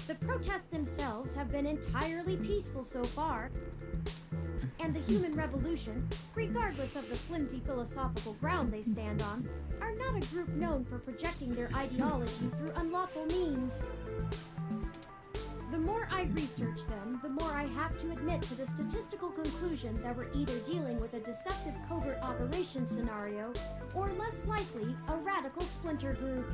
The protests themselves have been entirely peaceful so far, and the human revolution, regardless of the flimsy philosophical ground they stand on, are not a group known for projecting their ideology through unlawful means. The more I research them, the more I have to admit to the statistical conclusion that we're either dealing with a deceptive covert operations scenario, or less likely, a radical splinter group.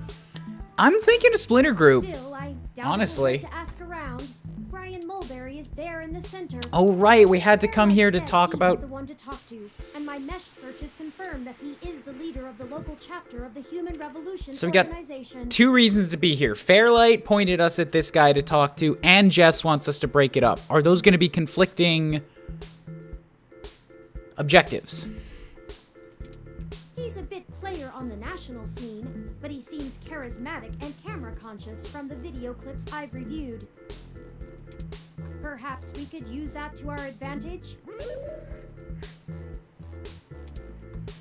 I'm thinking a splinter group. Still, I doubt honestly. to ask around. Brian Mulberry is there in the center. Oh right, we had to come here to talk about. The one to talk to, and my mesh searches confirm that he is the leader of the local chapter of the Human Revolution So we got organization. 2 reasons to be here. Fairlight pointed us at this guy to talk to, and Jess wants us to break it up. Are those going to be conflicting objectives? He's a bit player on the national scene, but he seems charismatic and camera conscious from the video clips I've reviewed. Perhaps we could use that to our advantage?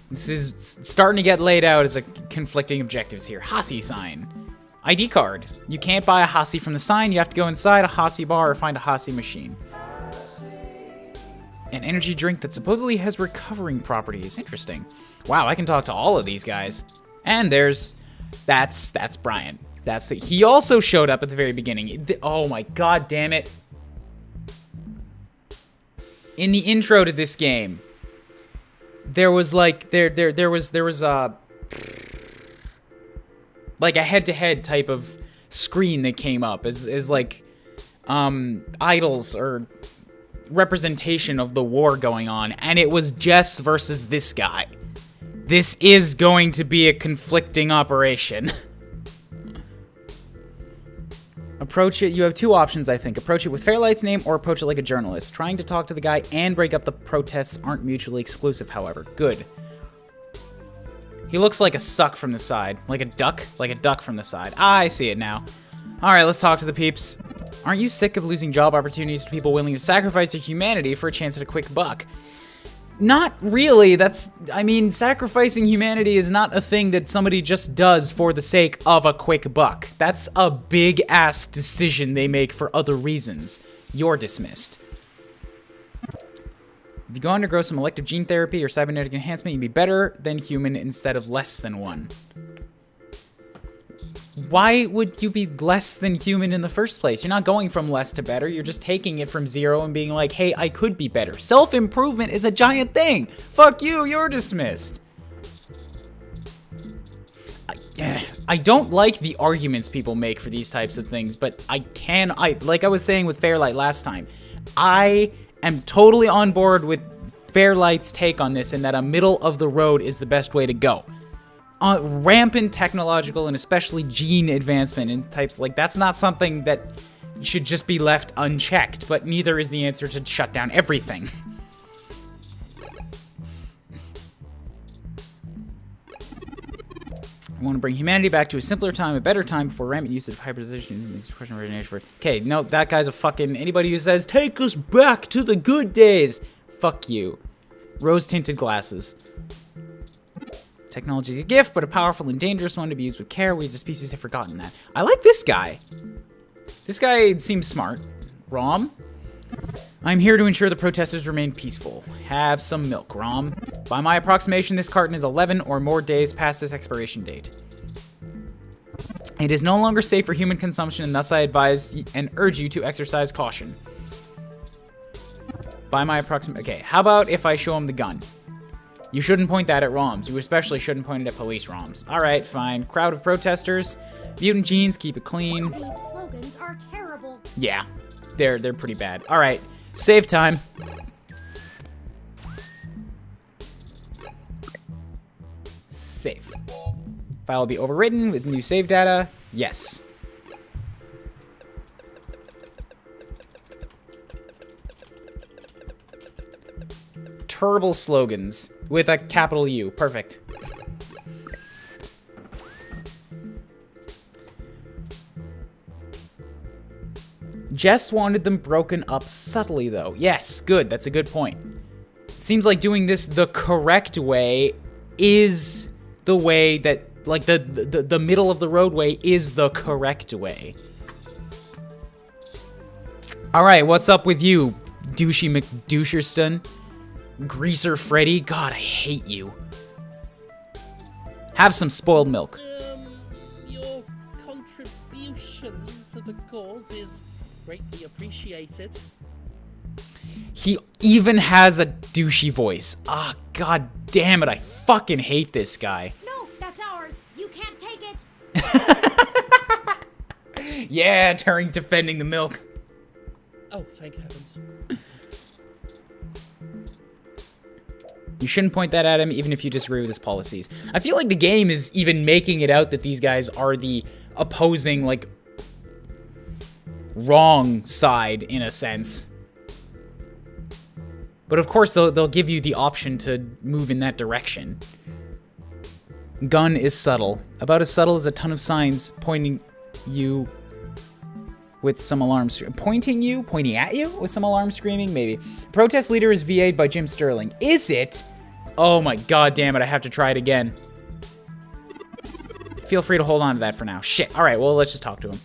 This is starting to get laid out as a conflicting objectives here. Hasi sign. ID card. You can't buy a Hasi from the sign. You have to go inside a Hasi bar or find a Hasi machine. An energy drink that supposedly has recovering properties. Interesting. Wow, I can talk to all of these guys. And that's Brian. He also showed up at the very beginning. Oh my god damn it. In the intro to this game, there was like there was a like a head-to-head type of screen that came up as like idols or representation of the war going on, and it was Jess versus this guy. This is going to be a conflicting operation. Approach it. You have 2 options, I think. Approach it with Fairlight's name or approach it like a journalist. Trying to talk to the guy and break up the protests aren't mutually exclusive, however. Good. He looks like a suck from the side. Like a duck? Like a duck from the side. I see it now. Alright, let's talk to the peeps. Aren't you sick of losing job opportunities to people willing to sacrifice their humanity for a chance at a quick buck? Not really. I mean, sacrificing humanity is not a thing that somebody just does for the sake of a quick buck. That's a big-ass decision they make for other reasons. You're dismissed. If you go undergo some elective gene therapy or cybernetic enhancement, you'd be better than human instead of less than one. Why would you be less than human in the first place? You're not going from less to better. You're just taking it from 0 and being like, hey, I could be better. Self-improvement is a giant thing. Fuck you, you're dismissed. I don't like the arguments people make for these types of things, but like I was saying with Fairlight last time, I am totally on board with Fairlight's take on this, and that a middle of the road is the best way to go. Rampant technological and especially gene advancement and types like that's not something that should just be left unchecked, but neither is the answer to shut down everything. I want to bring humanity back to a simpler time, a better time before rampant use of hyperposition. Okay, no, that guy's a fucking anybody who says take us back to the good days. Fuck you. Rose-tinted glasses. Technology is a gift, but a powerful and dangerous one to be used with care. We as a species have forgotten that. I like this guy. This guy seems smart. Rom? I'm here to ensure the protesters remain peaceful. Have some milk, Rom. By my approximation, this carton is 11 or more days past its expiration date. It is no longer safe for human consumption, and thus I advise and urge you to exercise caution. By my approximate... Okay, how about if I show him the gun? You shouldn't point that at ROMs. You especially shouldn't point it at police ROMs. Alright, fine. Crowd of protesters. Mutant genes, keep it clean. These slogans are terrible. Yeah, they're pretty bad. Alright, save time. Save. File will be overwritten with new save data. Yes. Terrible slogans with a capital U. Perfect. Jess wanted them broken up subtly, though. Yes, good. That's a good point. It seems like doing this the correct way is the way that, like, the middle of the roadway is the correct way. Alright, what's up with you, Douchey McDoucherston? Greaser Freddy? God, I hate you. Have some spoiled milk. Your contribution to the cause is greatly appreciated. He even has a douchey voice. Ah, god damn it, I fucking hate this guy. No, that's ours. You can't take it. Yeah, Turing's defending the milk. Oh, thank heavens. You shouldn't point that at him, even if you disagree with his policies. I feel like the game is even making it out that these guys are the opposing, like, wrong side, in a sense. But of course, they'll give you the option to move in that direction. Gun is subtle. About as subtle as a ton of signs pointing you with some alarms. Pointing at you with some alarm screaming? Maybe. Protest leader is VA'd by Jim Sterling. Is it? Oh my god damn it, I have to try it again. Feel free to hold on to that for now. Shit. Alright, well, let's just talk to him.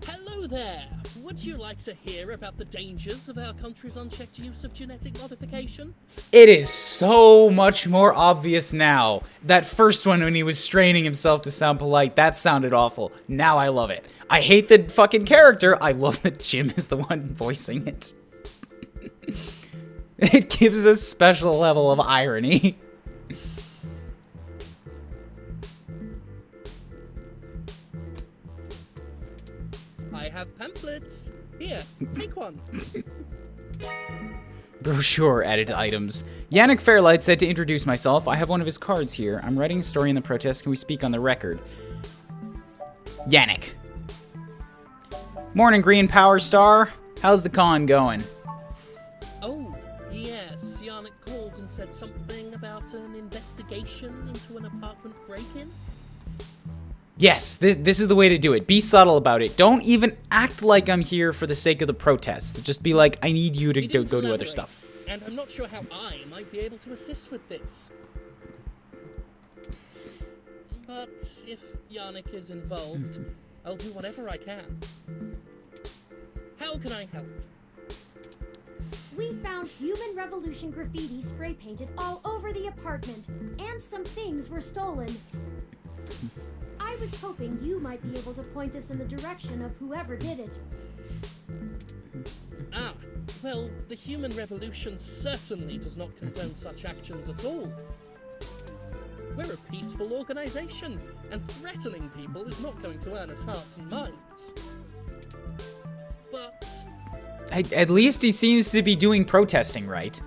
Hello there! Would you like to hear about the dangers of our country's unchecked use of genetic modification? It is so much more obvious now. That first one when he was straining himself to sound polite, that sounded awful. Now I love it. I hate the fucking character. I love that Jim is the one voicing it. It gives a special level of irony. I have pamphlets. Here, take one. Brochure added to items. Yannick Fairlight said to introduce myself. I have one of his cards here. I'm writing a story in the protest. Can we speak on the record? Yannick. Morning, Green Power Star. How's the con going? Oh, yes. Yannick called and said something about an investigation into an apartment break-in. Yes, this is the way to do it. Be subtle about it. Don't even act like I'm here for the sake of the protests. Just be like, I need you to go do other stuff. And I'm not sure how I might be able to assist with this. But if Yannick is involved, I'll do whatever I can. How can I help? We found human revolution graffiti spray painted all over the apartment, and some things were stolen. I was hoping you might be able to point us in the direction of whoever did it. Ah, well, the human revolution certainly does not condone such actions at all. We're a peaceful organization, and threatening people is not going to earn us hearts and minds. But At least he seems to be doing protesting right.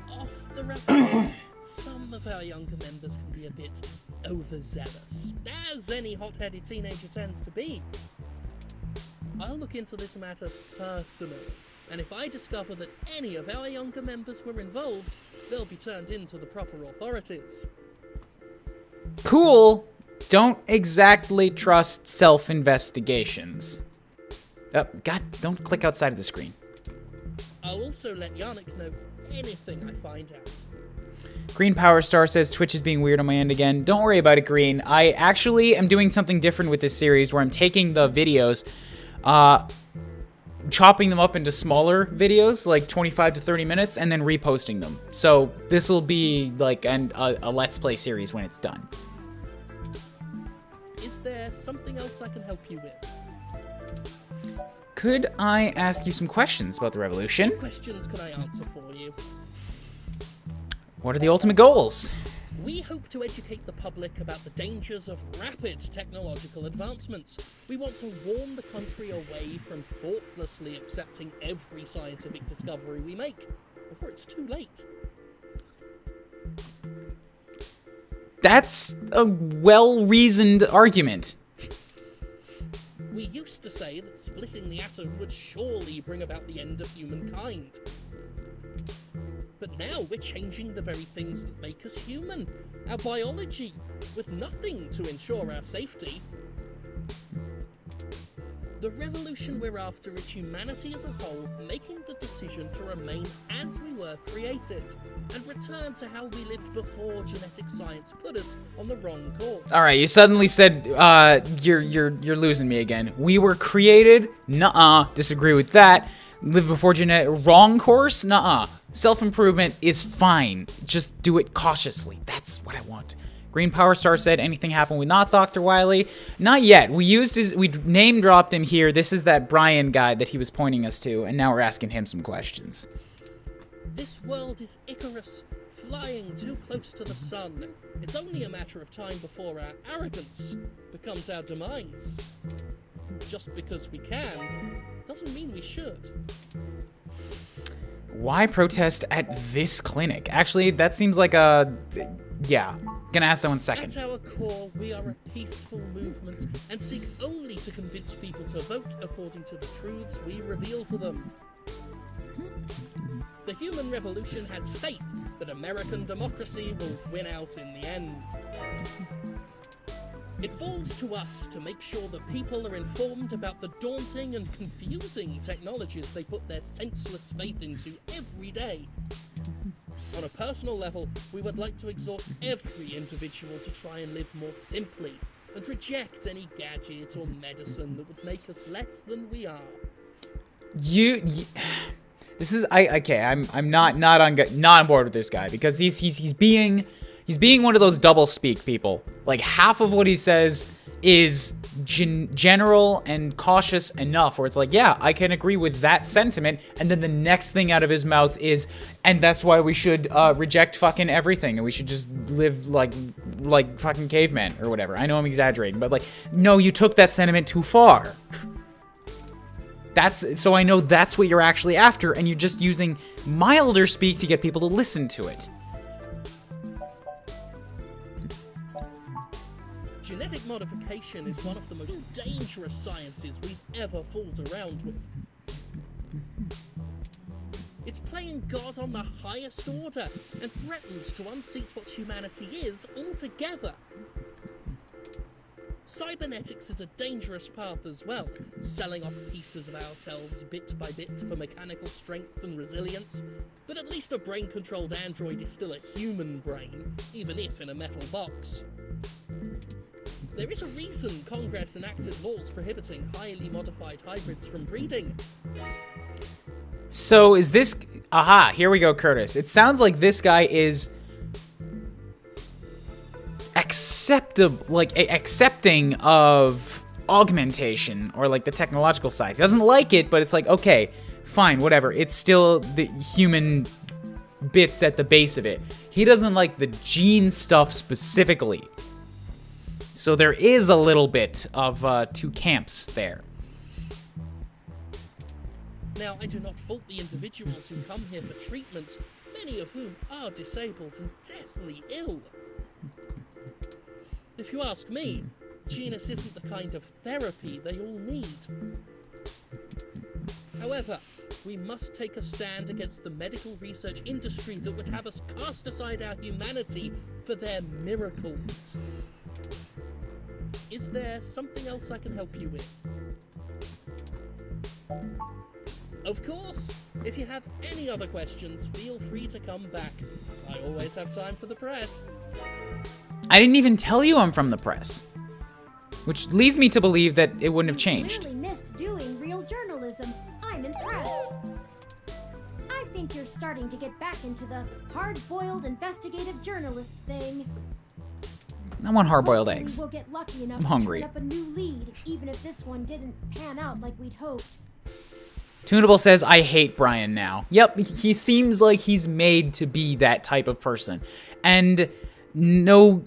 off the record, some of our younger members can be a bit overzealous, as any hot-headed teenager tends to be. I'll look into this matter personally, and if I discover that any of our younger members were involved, they'll be turned in to the proper authorities. Cool. Don't exactly trust self-investigations. God, don't click outside of the screen. I'll also let Yannick know anything I find out. Green Power Star says Twitch is being weird on my end again. Don't worry about it, Green. I actually am doing something different with this series where I'm taking the videos, chopping them up into smaller videos, like 25 to 30 minutes, and then reposting them. So this will be like a Let's Play series when it's done. Is there something else I can help you with? Could I ask you some questions about the revolution? What questions can I answer for you? What are the ultimate goals? We hope to educate the public about the dangers of rapid technological advancements. We want to warn the country away from thoughtlessly accepting every scientific discovery we make before it's too late. That's a well-reasoned argument. We used to say that splitting the atom would surely bring about the end of humankind. But now we're changing the very things that make us human, our biology, with nothing to ensure our safety. The revolution we're after is humanity as a whole making the decision to remain as we were created and return to how we lived before genetic science put us on the wrong course. All right, you suddenly said you're losing me again. We were created? Nuh-uh. Disagree with that. Live before genetic wrong course? Nuh-uh. Self-improvement is fine. Just do it cautiously. That's what I want. Green Power Star said, anything happened with not Dr. Wily? Not yet. We name dropped him here. This is that Brian guy that he was pointing us to, and now we're asking him some questions. This world is Icarus, flying too close to the sun. It's only a matter of time before our arrogance becomes our demise. Just because we can, doesn't mean we should. Why protest at this clinic? Actually, that seems like a... Yeah, gonna ask that one second. At our core, we are a peaceful movement and seek only to convince people to vote according to the truths we reveal to them. The human revolution has faith that American democracy will win out in the end. It falls to us to make sure that people are informed about the daunting and confusing technologies they put their senseless faith into every day. On a personal level, we would like to exhort every individual to try and live more simply and reject any gadget or medicine that would make us less than we are. This is I'm not on board with this guy because he's being one of those double speak people. Like half of what he says is general and cautious enough where it's like, yeah, I can agree with that sentiment, and then the next thing out of his mouth is, and that's why we should reject fucking everything and we should just live like fucking cavemen or whatever. I know I'm exaggerating, but like, no, you took that sentiment too far. So I know that's what you're actually after, and you're just using milder speak to get people to listen to it. Genetic modification is one of the most dangerous sciences we've ever fooled around with. It's playing God on the highest order and threatens to unseat what humanity is altogether. Cybernetics is a dangerous path as well, selling off pieces of ourselves bit by bit for mechanical strength and resilience. But at least a brain-controlled android is still a human brain, even if in a metal box. There is a reason Congress enacted laws prohibiting highly modified hybrids from breeding. So is this... Aha, here we go, Curtis. It sounds like this guy is... accepting of augmentation or like the technological side. He doesn't like it, but it's like, okay, fine, whatever. It's still the human bits at the base of it. He doesn't like the gene stuff specifically. So there is a little bit of two camps there. Now, I do not fault the individuals who come here for treatment, many of whom are disabled and deathly ill. If you ask me, genus isn't the kind of therapy they all need. However, we must take a stand against the medical research industry that would have us cast aside our humanity for their miracles. Is there something else I can help you with? Of course, if you have any other questions, feel free to come back. I always have time for the press. I didn't even tell you I'm from the press. Which leads me to believe that it wouldn't have changed. You really missed doing real journalism. I'm impressed. I think you're starting to get back into the hard-boiled investigative journalist thing. I want hard-boiled Hopefully eggs. We'll get lucky enough I'm hungry. to turn up a new lead, even if this one didn't pan out like we'd hoped. Tunable says, I hate Brian now. Yep, he seems like he's made to be that type of person. And no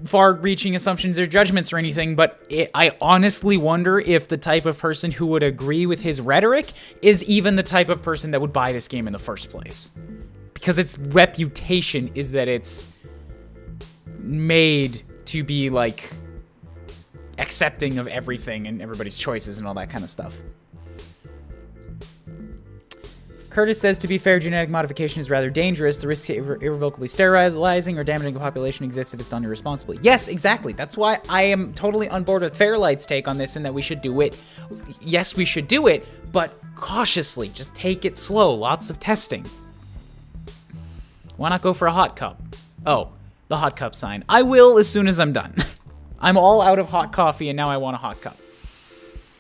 far-reaching assumptions or judgments or anything, but I honestly wonder if the type of person who would agree with his rhetoric is even the type of person that would buy this game in the first place. Because its reputation is that it's made to be, like, accepting of everything and everybody's choices and all that kind of stuff. Curtis says, to be fair, genetic modification is rather dangerous. The risk of irrevocably sterilizing or damaging a population exists if it's done irresponsibly. Yes, exactly. That's why I am totally on board with Fairlight's take on this and that we should do it. Yes, we should do it, but cautiously. Just take it slow. Lots of testing. Why not go for a hot cup? Oh, the hot cup sign. I will as soon as I'm done. I'm all out of hot coffee and now I want a hot cup.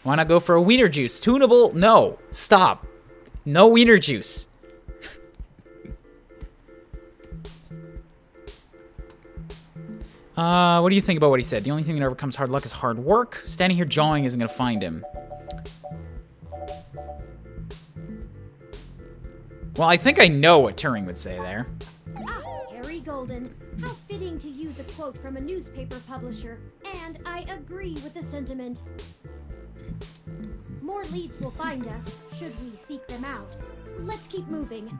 Why not go for a wiener juice? Tunable? No. Stop. No wiener juice. What do you think about what he said? The only thing that overcomes hard luck is hard work. Standing here jawing isn't going to find him. Well, I think I know what Turing would say there. Ah, Harry Golden. How fitting to use a quote from a newspaper publisher. And I agree with the sentiment. More leads will find us, should we seek them out. Let's keep moving.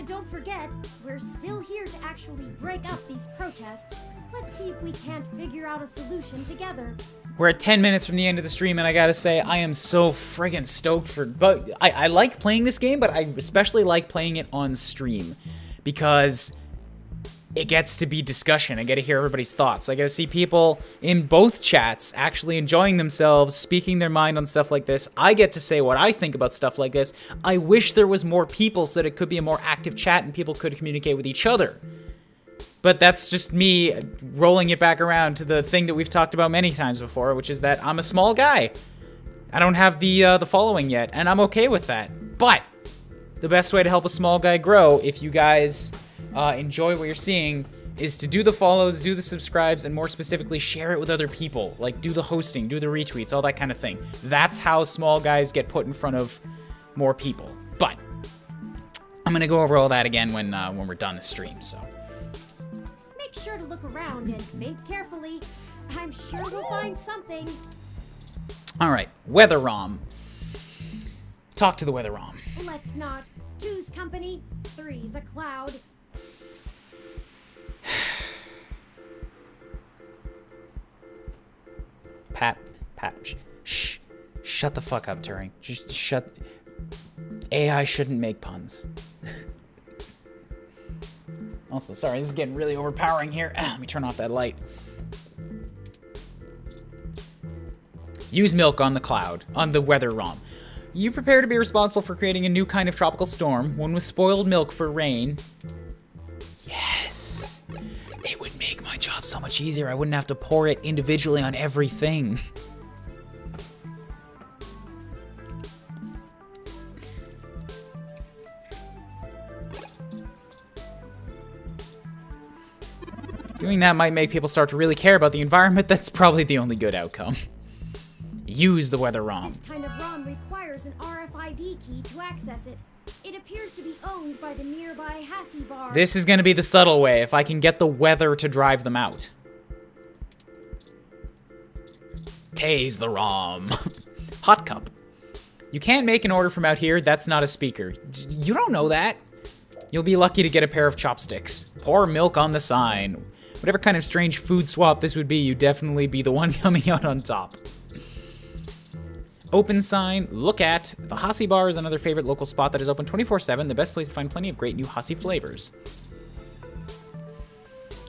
Don't forget, we're still here to actually break up these protests. Let's see if we can't figure out a solution together. We're at 10 minutes from the end of the stream, and I gotta say, I am so friggin' stoked for... But I like playing this game, but I especially like playing it on stream. Because it gets to be discussion. I get to hear everybody's thoughts. I get to see people in both chats actually enjoying themselves, speaking their mind on stuff like this. I get to say what I think about stuff like this. I wish there was more people so that it could be a more active chat and people could communicate with each other. But that's just me rolling it back around to the thing that we've talked about many times before, which is that I'm a small guy. I don't have the following yet, and I'm okay with that. But the best way to help a small guy grow, if you guys enjoy what you're seeing, is to do the follows, do the subscribes, and more specifically, share it with other people. Like, do the hosting, do the retweets, all that kind of thing. That's how small guys get put in front of more people. But I'm gonna go over all that again when we're done the stream, so. Make sure to look around and think carefully. I'm sure we'll find something. All right, Weather ROM. Talk to the Weather ROM. Let's not. Two's company, three's a cloud. Pat, shut the fuck up, Turing. Just shut. AI shouldn't make puns. Also, sorry, this is getting really overpowering here. Let me turn off that light. Use milk on the cloud, on the Weather ROM. You prepare to be responsible for creating a new kind of tropical storm, one with spoiled milk for rain. Yes. It would make my job so much easier. I wouldn't have to pour it individually on everything. Doing that might make people start to really care about the environment. That's probably the only good outcome. Use the Weather ROM. This kind of ROM requires an RFID key to access it. It appears to be owned by the nearby Hassie bar. This is going to be the subtle way, if I can get the weather to drive them out. Tase the ROM. Hot cup. You can't make an order from out here. That's not a speaker. You don't know that. You'll be lucky to get a pair of chopsticks. Pour milk on the sign. Whatever kind of strange food swap this would be, you'd definitely be the one coming out on top. Open sign, look at. The Hassie bar is another favorite local spot that is open 24/7, the best place to find plenty of great new Hassie flavors.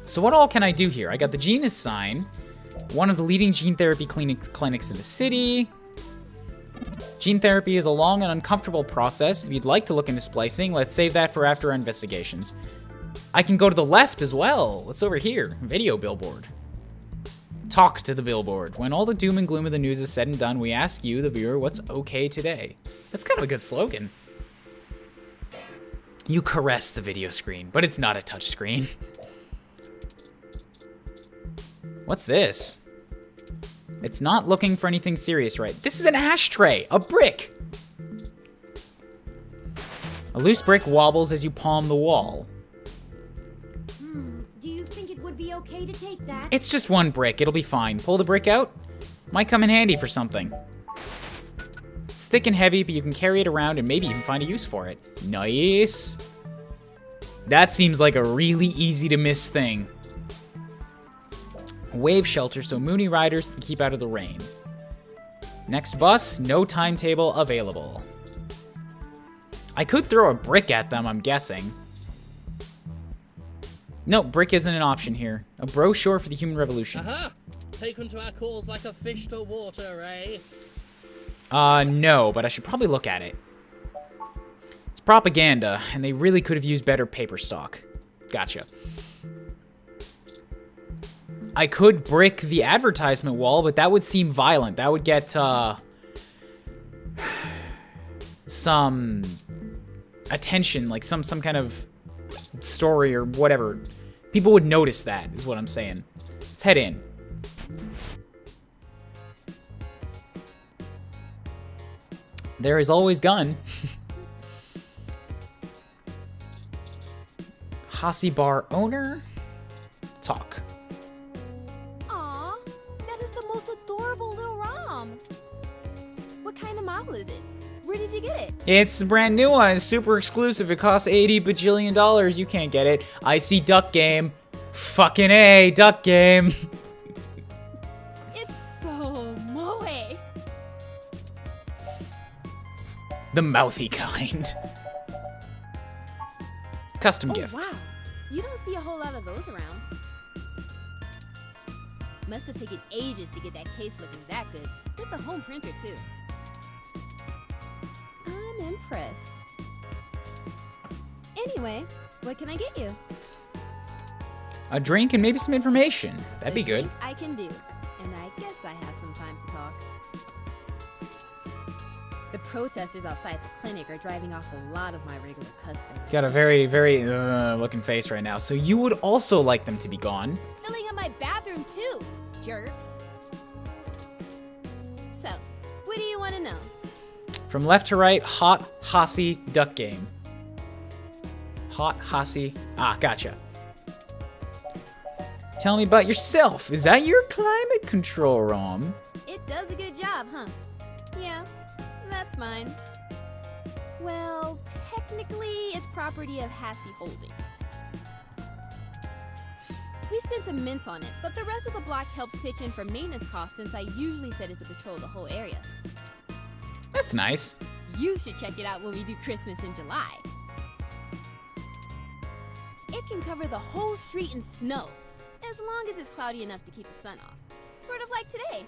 So what all can I do here? I got the Genus sign, one of the leading gene therapy clinics in the city. Gene therapy is a long and uncomfortable process. If you'd like to look into splicing, let's save that for after our investigations. I can go to the left as well. What's over here? Video billboard. Talk to the billboard. When all the doom and gloom of the news is said and done, we ask you, the viewer, what's okay today. That's kind of a good slogan. You caress the video screen, but it's not a touch screen. What's this? It's not looking for anything serious, right? This is an ashtray, a brick. A loose brick wobbles as you palm the wall. Do you think it would be okay to take that? It's just one brick, it'll be fine. Pull the brick out. Might come in handy for something. It's thick and heavy, but you can carry it around and maybe even find a use for it. Nice. That seems like a really easy to miss thing. Wave shelter so Mooney riders can keep out of the rain. Next bus, no timetable available. I could throw a brick at them, I'm guessing. No, brick isn't an option here. A brochure for the human revolution. Aha! Taken to our cause like a fish to water, eh? No, but I should probably look at it. It's propaganda, and they really could have used better paper stock. Gotcha. I could brick the advertisement wall, but that would seem violent. That would get, some attention, like some kind of story or whatever. People would notice that, is what I'm saying. Let's head in. There is always gun. Hasi bar owner. Talk. Aw, that is the most adorable little ROM. What kind of model is it? Where did you get it? It's a brand new one. It's super exclusive. It costs $80 bajillion. You can't get it. I see Duck Game. Fucking A, Duck Game. It's so moe. The mouthy kind. Custom gift. Wow, you don't see a whole lot of those around. Must have taken ages to get that case looking that good, with the home printer too. I'm impressed. Anyway, what can I get you? A drink and maybe some information. That'd be good. Drink I can do, and I guess I have some time to talk. The protesters outside the clinic are driving off a lot of my regular customers. Got a very, very looking face right now. So you would also like them to be gone. Filling up my bathroom too, jerks. So, what do you want to know? From left to right, hot, Hasi, Duck Game. Hot, Hasi. Ah, gotcha. Tell me about yourself. Is that your climate control ROM? It does a good job, huh? Yeah, that's mine. Well, technically, it's property of Hasi Holdings. We spent some mints on it, but the rest of the block helps pitch in for maintenance costs since I usually set it to patrol the whole area. That's nice. You should check it out when we do Christmas in July. It can cover the whole street in snow, as long as it's cloudy enough to keep the sun off. Sort of like today.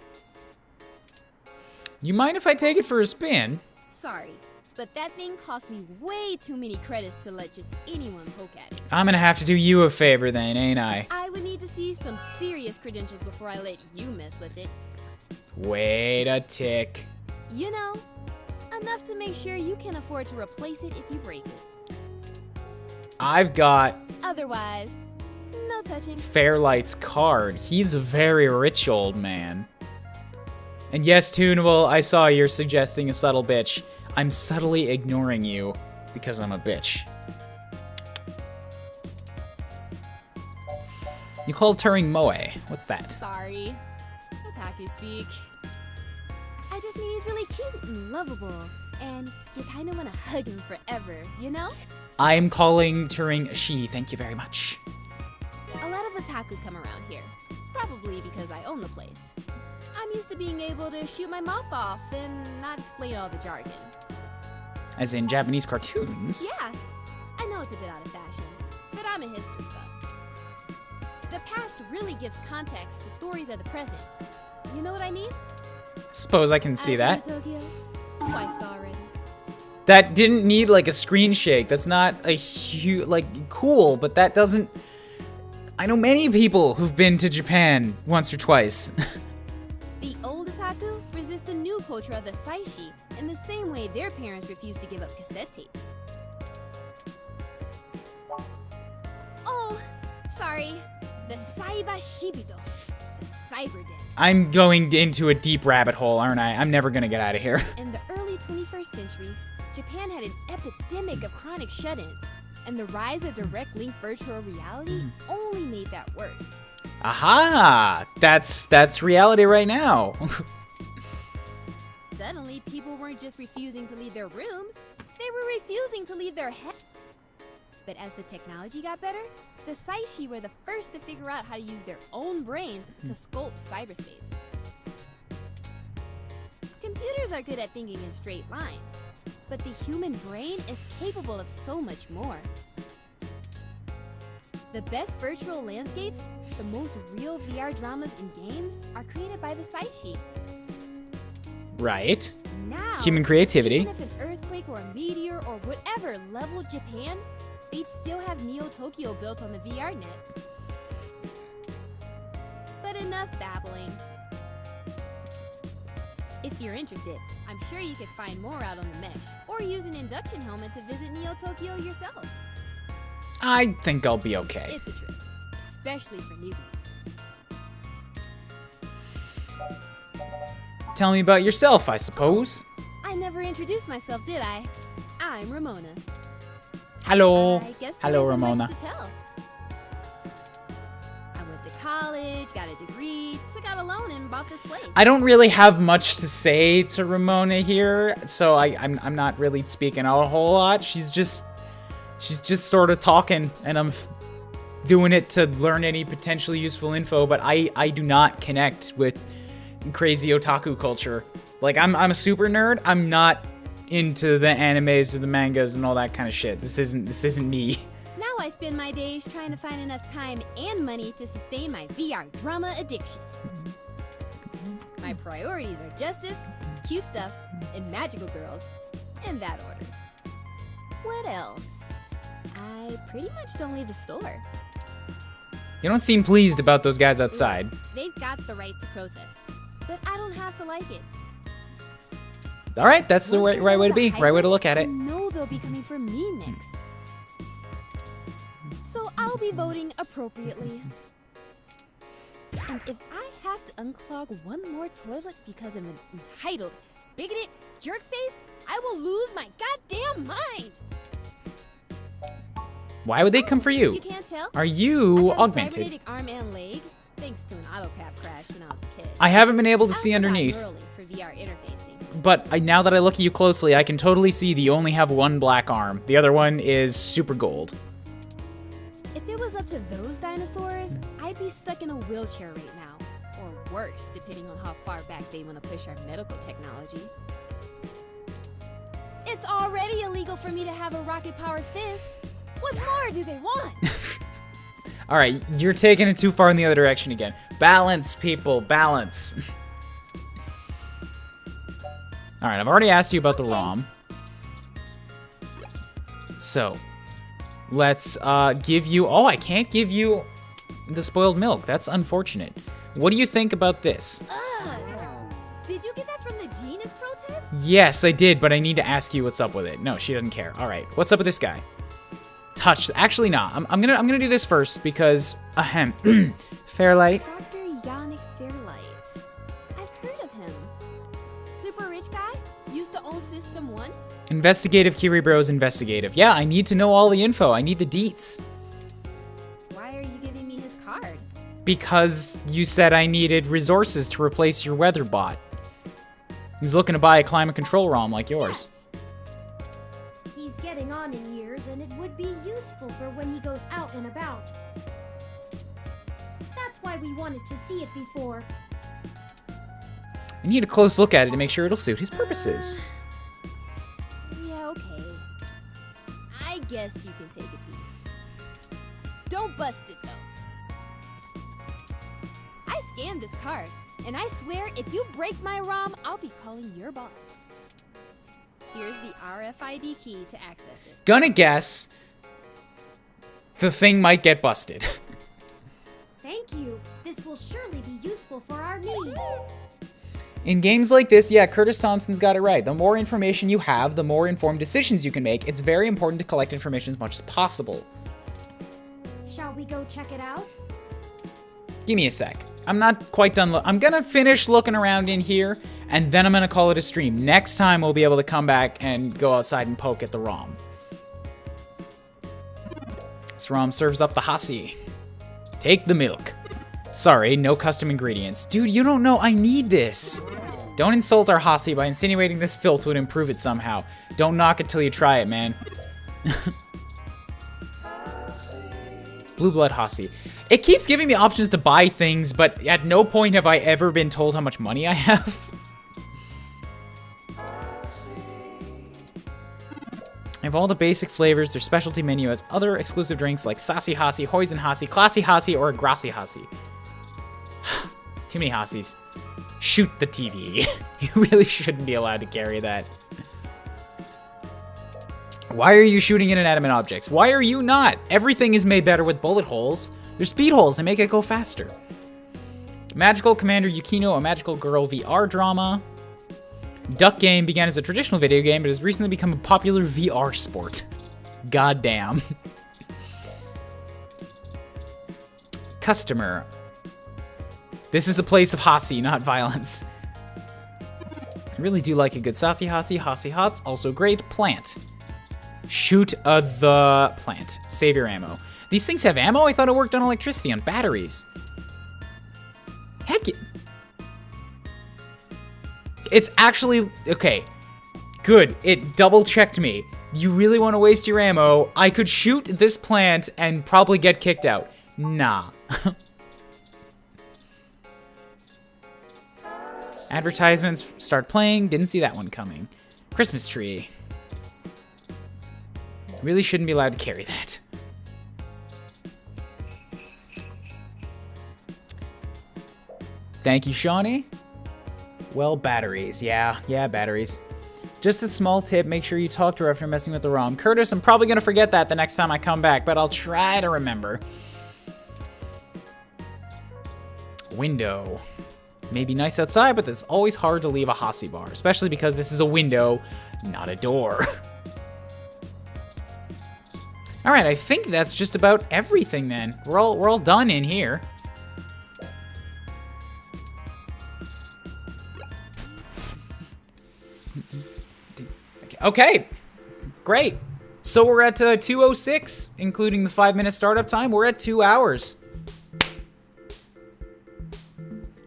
You mind if I take it for a spin? Sorry, but that thing cost me way too many credits to let just anyone poke at it. I'm gonna have to do you a favor then, ain't I? I would need to see some serious credentials before I let you mess with it. Wait a tick. You know, enough to make sure you can afford to replace it if you break it. I've got Otherwise, no touching. Fairlight's card. He's a very rich old man. And yes, Tunable, I saw you're suggesting a subtle bitch. I'm subtly ignoring you because I'm a bitch. You called Turing Moe. What's that? Sorry. Otaku speak. I just mean he's really cute and lovable. And you kind of want to hug him forever, you know? I'm calling Turing she. Thank you very much. A lot of otaku come around here. Probably because I own the place. I'm used to being able to shoot my mouth off and not explain all the jargon. As in Japanese cartoons? Yeah, I know it's a bit out of fashion, but I'm a history buff. The past really gives context to stories of the present. You know what I mean? Suppose I can see I've that. been to Tokyo twice already. That didn't need like a screen shake. That's not a huge, like, cool, but that doesn't... I know many people who've been to Japan once or twice. The old otaku resist the new culture of the saishi in the same way their parents refused to give up cassette tapes. Oh, sorry. The Saiba Shibito. The cyber den. I'm going into a deep rabbit hole, aren't I? I'm never gonna get out of here. In the early 21st century, Japan had an epidemic of chronic shut-ins, and the rise of direct link virtual reality only made that worse. Aha! That's reality right now. Suddenly, people weren't just refusing to leave their rooms, they were refusing to leave their head. But as the technology got better, the Saishi were the first to figure out how to use their own brains to sculpt cyberspace. Computers are good at thinking in straight lines, But the human brain is capable of so much more. The best virtual landscapes, the most real VR dramas in games, are created by the site sheet. Right. Now, Human creativity. even if an earthquake or a meteor or whatever leveled Japan, they'd still have Neo Tokyo built on the VR net. But enough babbling. If you're interested, I'm sure you could find more out on the mesh, or use an induction helmet to visit Neo Tokyo yourself. I think I'll be okay. It's a trip, especially for newbies. Tell me about yourself, I suppose. I never introduced myself, did I? I'm Ramona. Hello. I guess Hello, there isn't Ramona. much to tell. I went to college, got a degree, took out a loan, and bought this place. I don't really have much to say to Ramona here, so I'm not really speaking out a whole lot. She's just sort of talking, and I'm doing it to learn any potentially useful info, but I do not connect with crazy otaku culture. Like, I'm a super nerd. I'm not into the animes or the mangas and all that kind of shit. This isn't me. Now I spend my days trying to find enough time and money to sustain my VR drama addiction. My priorities are justice, cute stuff, and magical girls, in that order. What else? I pretty much don't leave the store. You don't seem pleased about those guys outside. They've got the right to protest, but I don't have to like it. All right, that's the right way to be. Right way to look at I it. know they'll be coming for me next. So I'll be voting appropriately. And if I have to unclog one more toilet because I'm an entitled, bigoted jerkface, I will lose my goddamn mind. Why would they come for You you? can't tell? Are you I've got a augmented? cybernetic arm and leg, thanks to an autocap crash when I was a kid. I haven't been able to I see also got underneath, Neuralinks for VR interfacing. but now that I look at you closely, I can totally see that you only have one black arm. The other one is super gold. If it was up to those dinosaurs, I'd be stuck in a wheelchair right now. Or worse, depending on how far back they want to push our medical technology. It's already illegal for me to have a rocket-powered fist. What more do they want? All right, you're taking it too far in the other direction again. Balance, people, balance. All right, I've already asked you about the ROM. So, let's give you... Oh, I can't give you the spoiled milk. That's unfortunate. What do you think about this? Ugh. Did you get that from the Genus protest? Yes, I did, but I need to ask you what's up with it. No, she doesn't care. All right, what's up with this guy? Touch. Actually, nah. I'm gonna do this first because ahem. Fairlight. Dr. Yannick Fairlight. I've heard of him. Super rich guy? Used to own System 1? Investigative Kuuribro's investigative. Yeah, I need to know all the info. I need the deets. Why are you giving me his card? Because you said I needed resources to replace your weather bot. He's looking to buy a climate control ROM like yours. Yes. He's getting on in years, and it would be useful for when he goes out and about. That's why we wanted to see it before. I need a close look at it to make sure it'll suit his purposes. Yeah, okay. I guess you can take a peek. Don't bust it, though. I scanned this card, and I swear if you break my ROM, I'll be calling your boss. Here's the RFID key to access it. Gonna guess the thing might get busted. Thank you. This will surely be useful for our needs. In games like this, yeah, Curtis Thompson's got it right. The more information you have, the more informed decisions you can make. It's very important to collect information as much as possible. Shall we go check it out? Give me a sec. I'm not quite done. I'm gonna finish looking around in here, and then I'm gonna call it a stream. Next time, we'll be able to come back and go outside and poke at the ROM. This ROM serves up the Hasi. Take the milk. Sorry, no custom ingredients. Dude, you don't know I need this. Don't insult our Hasi by insinuating this filth would improve it somehow. Don't knock it till you try it, man. Blue Blood Hasi. It keeps giving me options to buy things, but at no point have I ever been told how much money I have. have all the basic flavors. Their specialty menu has other exclusive drinks like Sassy Hasi, Hoisin Hasi, Classy Hasi, or Grassy Hasi. Too many Hasis. Shoot the TV. You really shouldn't be allowed to carry that. Why are you shooting at inanimate objects? Why are you not? Everything is made better with bullet holes. They're speed holes. They make it go faster. Magical Commander Yukino, a magical girl VR drama. Duck Game began as a traditional video game, but has recently become a popular VR sport. Goddamn. Customer. This is a place of Hasi, not violence. I really do like a good Sassy Hasi. Hasi Hots, also great. Plant. Shoot the plant. Save your ammo. These things have ammo? I thought it worked on electricity, on batteries. Heck yeah. It's actually... Okay. Good. It double-checked me. You really want to waste your ammo? I could shoot this plant and probably get kicked out. Nah. Advertisements start playing. Didn't see that one coming. Christmas tree. Really shouldn't be allowed to carry that. Thank you, Shawnee. Well, batteries. Yeah, batteries. Just a small tip, make sure you talk to her after messing with the ROM. Curtis, I'm probably going to forget that the next time I come back, but I'll try to remember. Window. Maybe nice outside, but it's always hard to leave a Hasi bar, especially because this is a window, not a door. All right, I think that's just about everything then. We're all done in here. Okay, great. So we're at 2:06, including the 5-minute startup time. We're at 2 hours.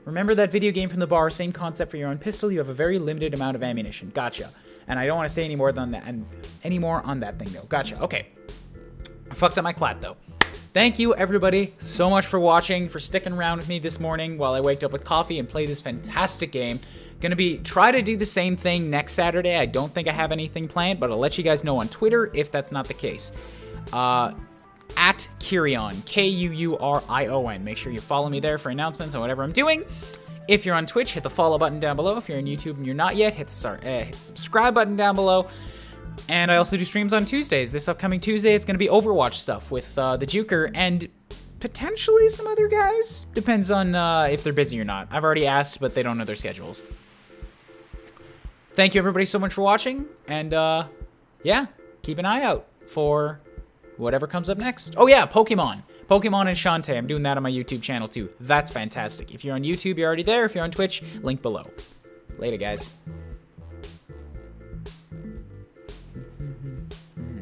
Remember that video game from the bar, same concept for your own pistol. You have a very limited amount of ammunition. Gotcha. And I don't want to say any more on that thing though. Gotcha. Okay. I fucked up my clat though. Thank you everybody so much for watching, for sticking around with me this morning while I waked up with coffee and played this fantastic game. Gonna try to do the same thing next Saturday. I don't think I have anything planned, but I'll let you guys know on Twitter if that's not the case. At Kuurion, Kuurion. Make sure you follow me there for announcements on whatever I'm doing. If you're on Twitch, hit the follow button down below. If you're on YouTube and you're not yet, hit the subscribe button down below. And I also do streams on Tuesdays. This upcoming Tuesday, it's going to be Overwatch stuff with the Juker and potentially some other guys. Depends on if they're busy or not. I've already asked, but they don't know their schedules. Thank you everybody so much for watching. And yeah, keep an eye out for whatever comes up next. Oh yeah, Pokemon and Shantae. I'm doing that on my YouTube channel too. That's fantastic. If you're on YouTube, you're already there. If you're on Twitch, link below. Later, guys.